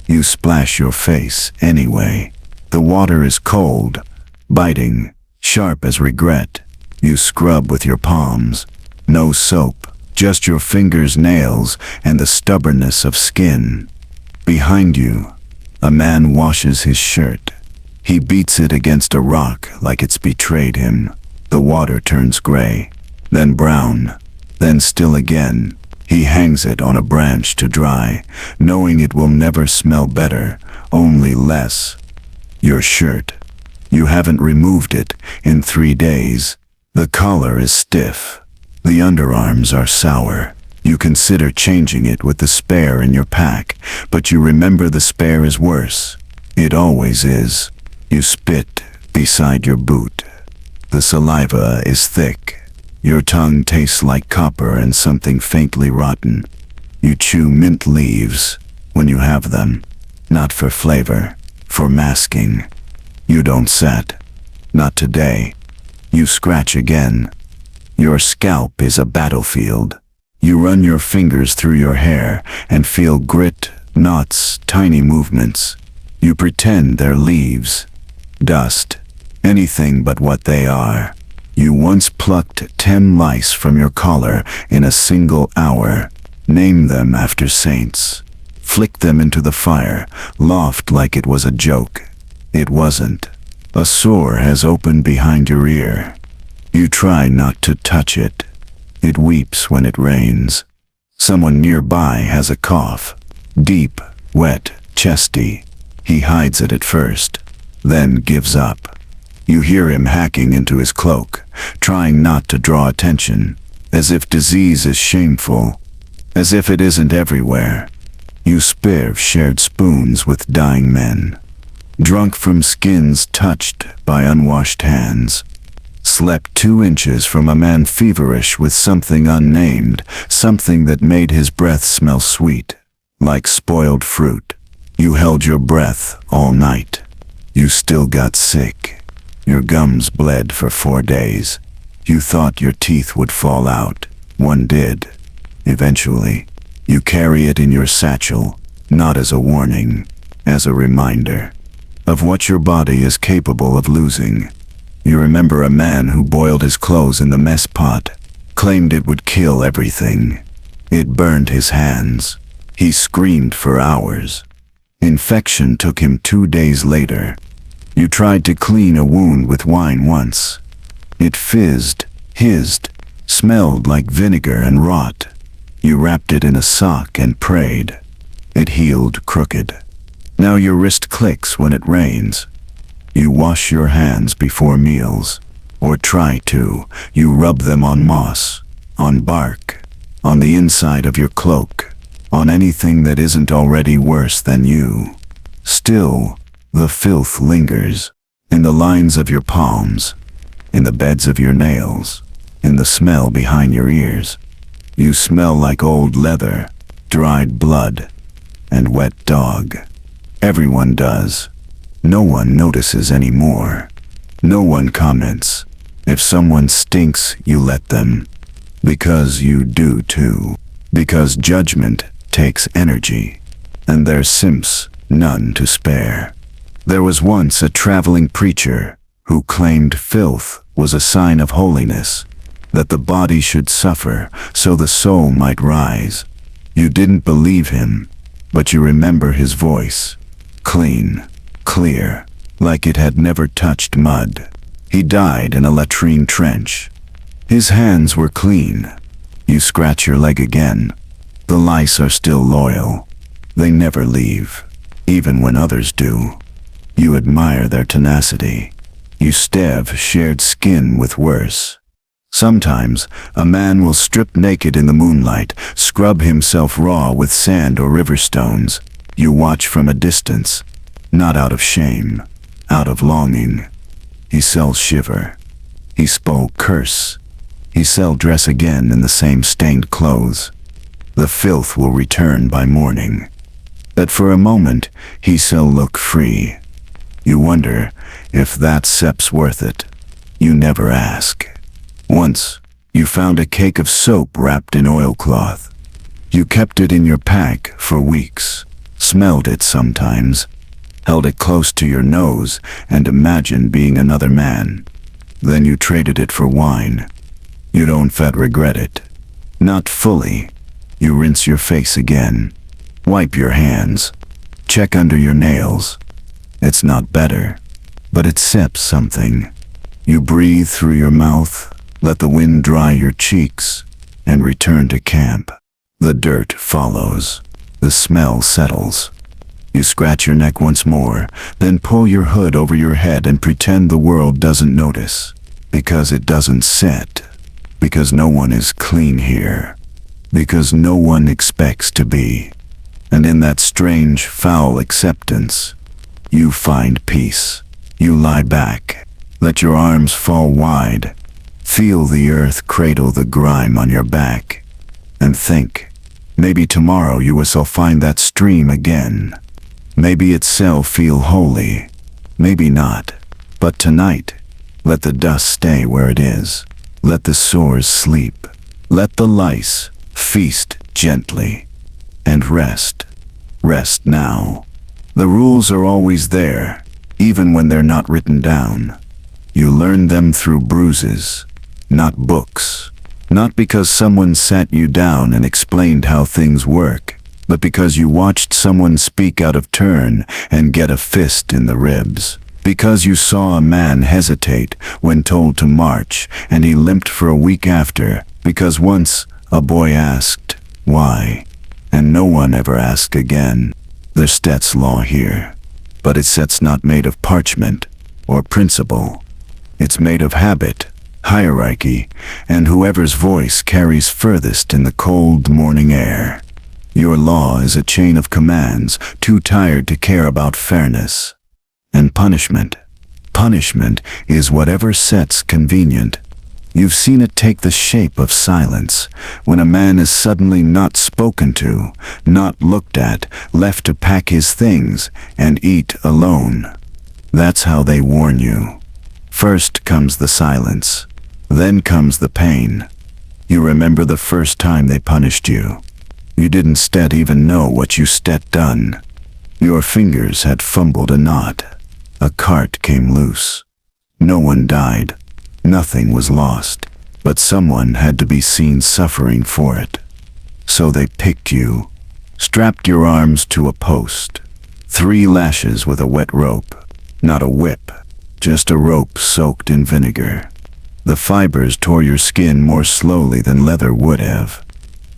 You splash your face anyway. The water is cold, biting, sharp as regret. You scrub with your palms. No soap, just your fingers' nails and the stubbornness of skin. Behind you, a man washes his shirt. He beats it against a rock like it's betrayed him. The water turns gray, then brown, then still again. He hangs it on a branch to dry, knowing it will never smell better, only less. Your shirt. You haven't removed it in 3 days. The collar is stiff. The underarms are sour. You consider changing it with the spare in your pack, but you remember the spare is worse. It always is. You spit beside your boot. The saliva is thick. Your tongue tastes like copper and something faintly rotten. You chew mint leaves when you have them, not for flavor, for masking. You don't set. Not today. You scratch again. Your scalp is a battlefield. You run your fingers through your hair and feel grit, knots, tiny movements. You pretend they're leaves, dust, anything but what they are. You once plucked 10 lice from your collar in a single hour. Name them after saints. Flick them into the fire, laughed like it was a joke. It wasn't. A sore has opened behind your ear. You try not to touch it. It weeps when it rains. Someone nearby has a cough. Deep, wet, chesty. He hides it at first, then gives up. You hear him hacking into his cloak, trying not to draw attention, as if disease is shameful, as if it isn't everywhere. You spare shared spoons with dying men, drunk from skins touched by unwashed hands. Slept 2 inches from a man feverish with something unnamed, something that made his breath smell sweet, like spoiled fruit. You held your breath all night. You still got sick. Your gums bled for 4 days. You thought your teeth would fall out. One did. Eventually, you carry it in your satchel, not as a warning, as a reminder of what your body is capable of losing. You remember a man who boiled his clothes in the mess pot, claimed it would kill everything. It burned his hands. He screamed for hours. Infection took him 2 days later. You tried to clean a wound with wine once. It fizzed, hissed, Smelled like vinegar and rot. You wrapped it in a sock and prayed. It healed crooked. Now your wrist clicks when it rains. You wash your hands before meals. Or try to. You rub them on moss, on bark, on the inside of your cloak, on anything that isn't already worse than you. Still, the filth lingers, in the lines of your palms, in the beds of your nails, in the smell behind your ears. You smell like old leather, dried blood, and wet dog. Everyone does. No one notices anymore. No one comments. If someone stinks, you let them. Because you do too. Because judgment takes energy. And there's simps, none to spare. There was once a traveling preacher who claimed filth was a sign of holiness, that the body should suffer so the soul might rise. You didn't believe him, but you remember his voice. Clean, clear, like it had never touched mud. He died in a latrine trench. His hands were clean. You scratch your leg again. The lice are still loyal. They never leave, even when others do. You admire their tenacity. You stave shared skin with worse. Sometimes, a man will strip naked in the moonlight, scrub himself raw with sand or river stones. You watch from a distance, not out of shame, out of longing. He sells shiver. He spoke curse. He sell dress again in the same stained clothes. The filth will return by morning. That for a moment, he shall look free. You wonder if that sep's worth it. You never ask. Once, you found a cake of soap wrapped in oilcloth. You kept it in your pack for weeks, smelled it sometimes, held it close to your nose and imagined being another man. Then you traded it for wine. You don't fed regret it. Not fully. You rinse your face again. Wipe your hands. Check under your nails. It's not better, but it sips something. You breathe through your mouth, let the wind dry your cheeks, and return to camp. The dirt follows. The smell settles. You scratch your neck once more, then pull your hood over your head and pretend the world doesn't notice. Because it doesn't set. Because no one is clean here. Because no one expects to be. And in that strange, foul acceptance, you find peace. You lie back. Let your arms fall wide. Feel the earth cradle the grime on your back. And think, maybe tomorrow you will find that stream again. Maybe itself feel holy. Maybe not. But tonight, let the dust stay where it is. Let the sores sleep. Let the lice feast gently. And rest. Rest now. The rules are always there, even when they're not written down. You learn them through bruises, not books. Not because someone sat you down and explained how things work, but because you watched someone speak out of turn and get a fist in the ribs. Because you saw a man hesitate when told to march and he limped for a week after. Because once a boy asked, why? And no one ever asked again. There's stats law here, but it's set's not made of parchment or principle. It's made of habit, hierarchy, and whoever's voice carries furthest in the cold morning air. Your law is a chain of commands, too tired to care about fairness. And punishment. Punishment is whatever set's convenient. You've seen it take the shape of silence, when a man is suddenly not spoken to, not looked at, left to pack his things and eat alone. That's how they warn you. First comes the silence, then comes the pain. You remember the first time they punished you. You didn't stet even know what you stet done. Your fingers had fumbled a knot. A cart came loose. No one died. Nothing was lost, but someone had to be seen suffering for it. So they picked you, strapped your arms to a post. 3 lashes with a wet rope, not a whip, just a rope soaked in vinegar. The fibers tore your skin more slowly than leather would have.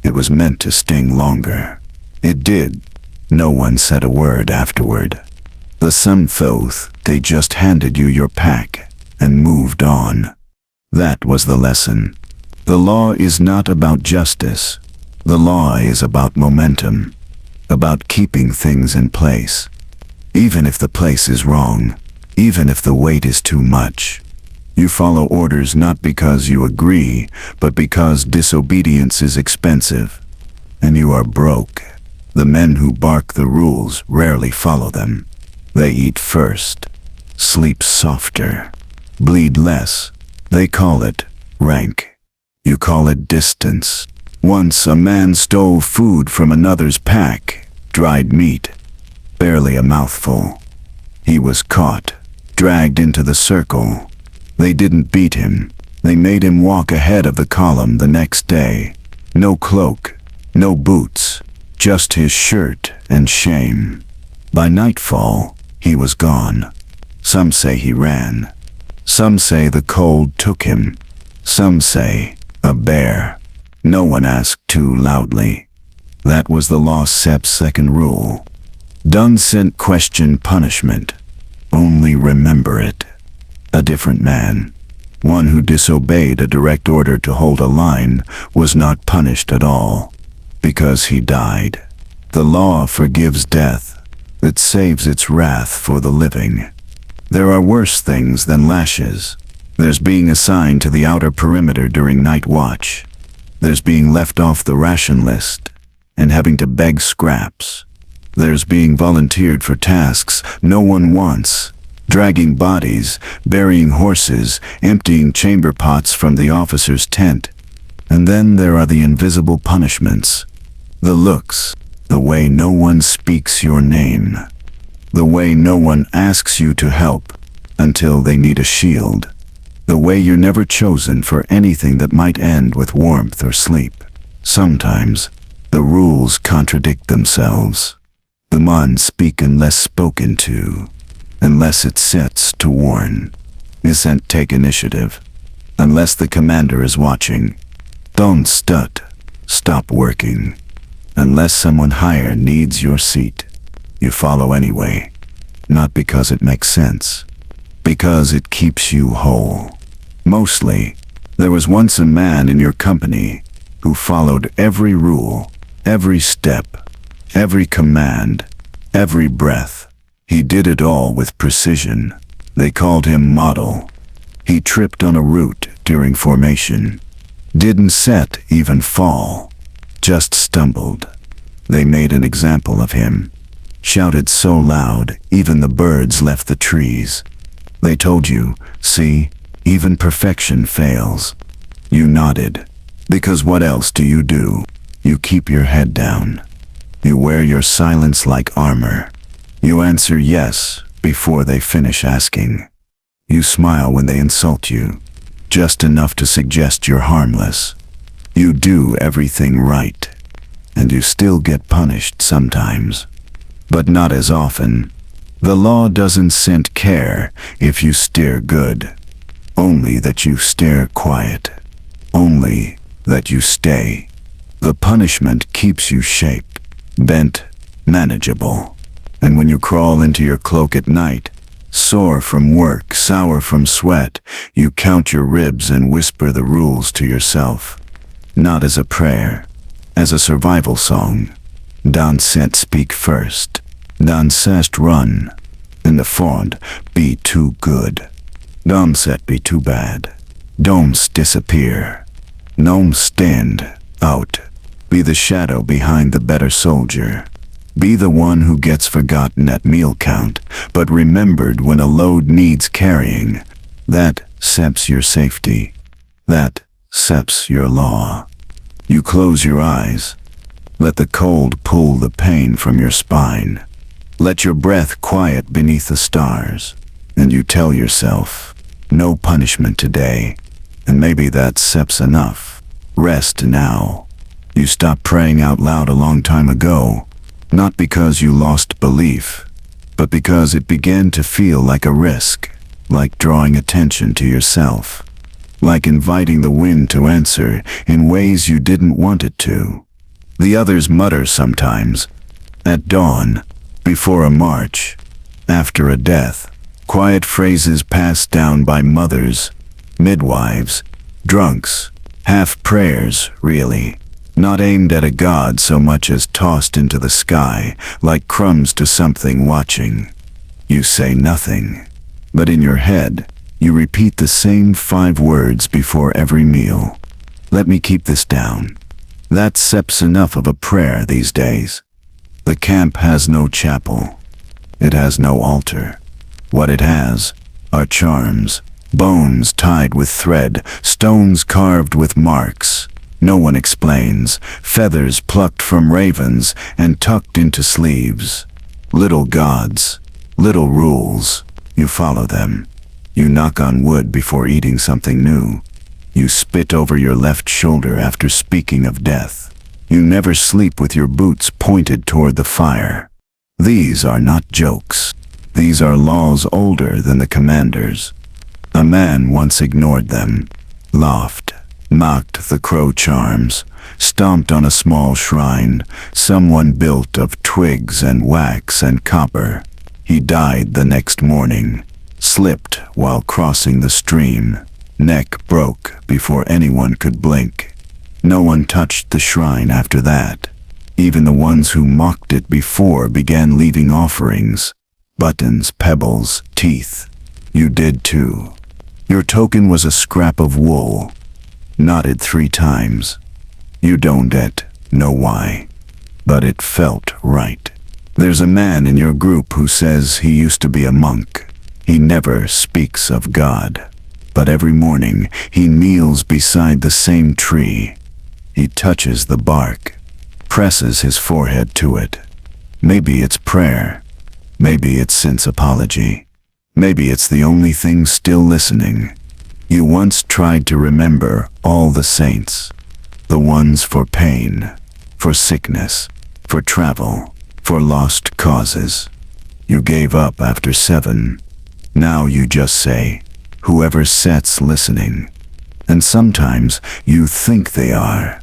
It was meant to sting longer. It did. No one said a word afterward. The sun thought they just handed you your pack and moved on. That was the lesson. The law is not about justice. The law is about momentum, about keeping things in place. Even if the place is wrong, even if the weight is too much. You follow orders not because you agree, but because disobedience is expensive. And you are broke. The men who bark the rules rarely follow them. They eat first, sleep softer, bleed less. They call it rank. You call it distance. Once a man stole food from another's pack, dried meat, barely a mouthful. He was caught, dragged into the circle. They didn't beat him. They made him walk ahead of the column the next day. No cloak, no boots, just his shirt and shame. By nightfall, he was gone. Some say he ran. Some say the cold took him. Some say a bear. No one asked too loudly. That was the Law Sep's second rule. Don't sent question punishment. Only remember it. A different man, one who disobeyed a direct order to hold a line, was not punished at all, because he died. The law forgives death. It saves its wrath for the living. There are worse things than lashes. There's being assigned to the outer perimeter during night watch. There's being left off the ration list and having to beg scraps. There's being volunteered for tasks no one wants, dragging bodies, burying horses, emptying chamber pots from the officer's tent. And then there are the invisible punishments. The looks, the way no one speaks your name, the way no one asks you to help until they need a shield, the way you're never chosen for anything that might end with warmth or sleep. Sometimes the rules contradict themselves. The men speak unless spoken to, unless it sets to warn. Isn't take initiative, unless the commander is watching. Don't stut, stop working. Unless someone higher needs your seat, you follow anyway. Not because it makes sense, because it keeps you whole. Mostly, there was once a man in your company who followed every rule, every step, every command, every breath. He did it all with precision. They called him Model. He tripped on a root during formation. Didn't set, even fall. Just stumbled. They made an example of him. Shouted so loud, even the birds left the trees. They told you, see, even perfection fails. You nodded. Because what else do? You keep your head down. You wear your silence like armor. You answer yes before they finish asking. You smile when they insult you, just enough to suggest you're harmless. You do everything right, and you still get punished sometimes, but not as often. The law doesn't send care if you steer good, only that you stare quiet, only that you stay. The punishment keeps you shaped, bent, manageable. And when you crawl into your cloak at night, sore from work, sour from sweat, you count your ribs and whisper the rules to yourself. Not as a prayer, as a survival song. Don set speak first. Don sest run. In the font, be too good. Dom set be too bad. Domes disappear. Gnomes stand out. Be the shadow behind the better soldier. Be the one who gets forgotten at meal count, but remembered when a load needs carrying. That seps your safety. That seps your law. You close your eyes. Let the cold pull the pain from your spine. Let your breath quiet beneath the stars. And you tell yourself, no punishment today. And maybe that seps enough. Rest now. You stopped praying out loud a long time ago. Not because you lost belief, but because it began to feel like a risk, like drawing attention to yourself. like inviting the wind to answer in ways you didn't want it to. The others mutter sometimes, at dawn, before a march, after a death, quiet phrases passed down by mothers, midwives, drunks, half prayers, really, not aimed at a god so much as tossed into the sky like crumbs to something watching. You say nothing, but in your head, you repeat the same 5 words before every meal. Let me keep this down. That sep's enough of a prayer these days. The camp has no chapel. It has no altar. What it has are charms, bones tied with thread, stones carved with marks. No one explains, feathers plucked from ravens and tucked into sleeves. Little gods, little rules. You follow them. You knock on wood before eating something new. You spit over your left shoulder after speaking of death. You never sleep with your boots pointed toward the fire. These are not jokes. These are laws older than the commanders. A man once ignored them, laughed, mocked the crow charms, stomped on a small shrine, someone built of twigs and wax and copper. He died the next morning, slipped while crossing the stream, neck broke before anyone could blink. No one touched the shrine after that. Even the ones who mocked it before began leaving offerings, buttons, pebbles, teeth. You did too. Your token was a scrap of wool, knotted 3 times. You don't know why, but it felt right. There's a man in your group who says he used to be a monk. He never speaks of God, but every morning he kneels beside the same tree. He touches the bark, presses his forehead to it. Maybe it's prayer. Maybe it's sin's apology. Maybe it's the only thing still listening. You once tried to remember all the saints, the ones for pain, for sickness, for travel, for lost causes. You gave up after 7. Now you just say, whoever sits listening. And sometimes you think they are.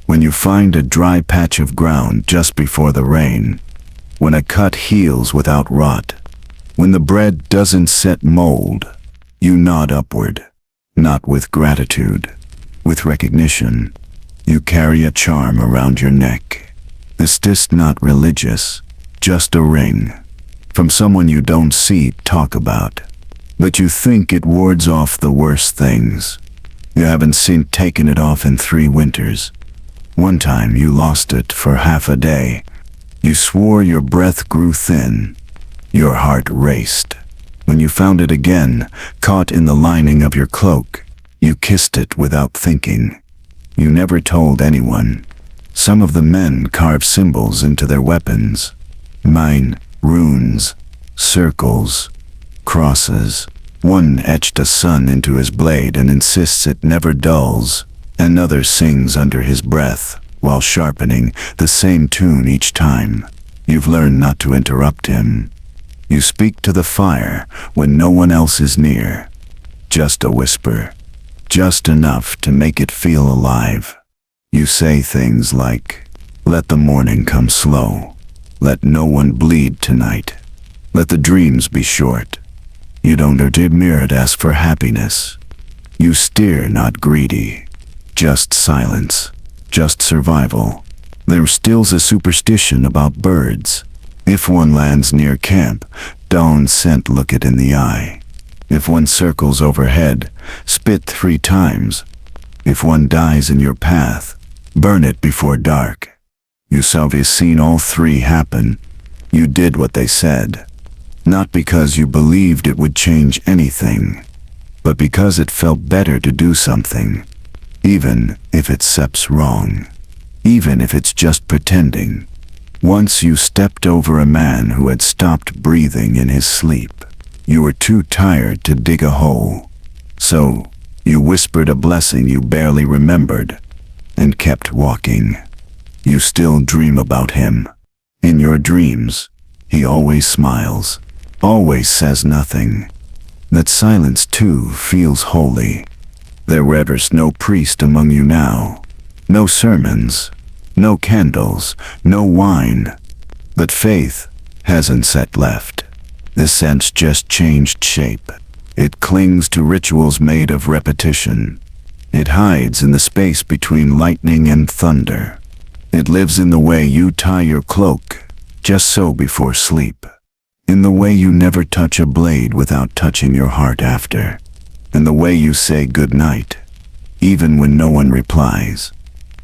When you find a dry patch of ground just before the rain, when a cut heals without rot, when the bread doesn't set mold, you nod upward, not with gratitude, with recognition. You carry a charm around your neck. This is not religious, just a ring, from someone you don't see talk about, but you think it wards off the worst things. You haven't seen taken it off in 3 winters. One time you lost it for half a day. You swore your breath grew thin. Your heart raced. When you found it again, caught in the lining of your cloak, you kissed it without thinking. You never told anyone. Some of the men carve symbols into their weapons. Mine, runes, circles, crosses. One etched a sun into his blade and insists it never dulls. Another sings under his breath, while sharpening the same tune each time. You've learned not to interrupt him. You speak to the fire when no one else is near. Just a whisper. Just enough to make it feel alive. You say things like, let the morning come slow. Let no one bleed tonight. Let the dreams be short. You don't ask for happiness. You steer, not greedy. Just silence. Just survival. There still's a superstition about birds. If one lands near camp, don't scent look it in the eye. If one circles overhead, spit 3 times. If one dies in your path, burn it before dark. You have seen all 3 happen. You did what they said. Not because you believed it would change anything, but because it felt better to do something, even if it seeps wrong, even if it's just pretending. Once you stepped over a man who had stopped breathing in his sleep. You were too tired to dig a hole. So, you whispered a blessing you barely remembered, and kept walking. You still dream about him. In your dreams, he always smiles, always says nothing. That silence too feels holy. There reveres no priest among you now, no sermons, no candles, no wine. But faith hasn't set left. The sense just changed shape. It clings to rituals made of repetition. It hides in the space between lightning and thunder. It lives in the way you tie your cloak, just so before sleep. In the way you never touch a blade without touching your heart after. In the way you say goodnight, even when no one replies.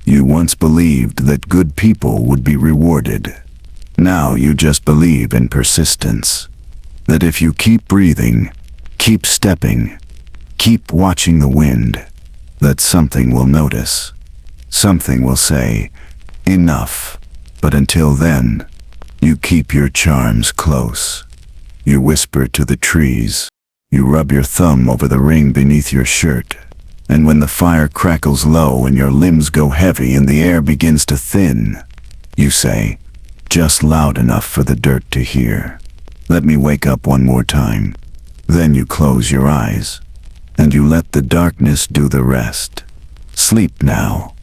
You once believed that good people would be rewarded. Now you just believe in persistence. That if you keep breathing, keep stepping, keep watching the wind, that something will notice. Something will say, enough. But until then, you keep your charms close. You whisper to the trees. You rub your thumb over the ring beneath your shirt. And when the fire crackles low and your limbs go heavy and the air begins to thin, you say, just loud enough for the dirt to hear. Let me wake up one more time. Then you close your eyes, and you let the darkness do the rest. Sleep now.